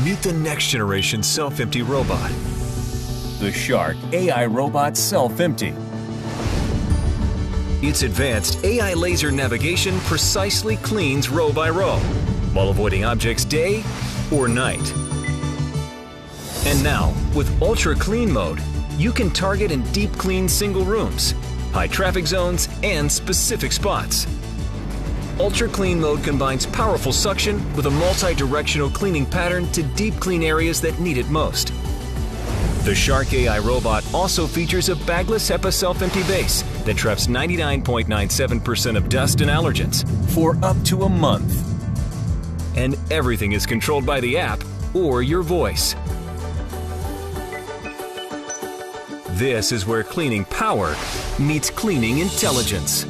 Meet the next generation self-empty robot. The Shark AI Robot Self-Empty. Its advanced AI laser navigation precisely cleans row by row, while avoiding objects day or night. And now, with Ultra Clean Mode, you can target and deep clean single rooms, high traffic zones, and specific spots. Ultra Clean Mode combines powerful suction with a multi-directional cleaning pattern to deep clean areas that need it most. The Shark AI robot also features a Bagless HEPA self-empty base that traps 99.97% of dust and allergens For up to a month. and everything is controlled by the app or your voice. This is where cleaning power meets cleaning intelligence.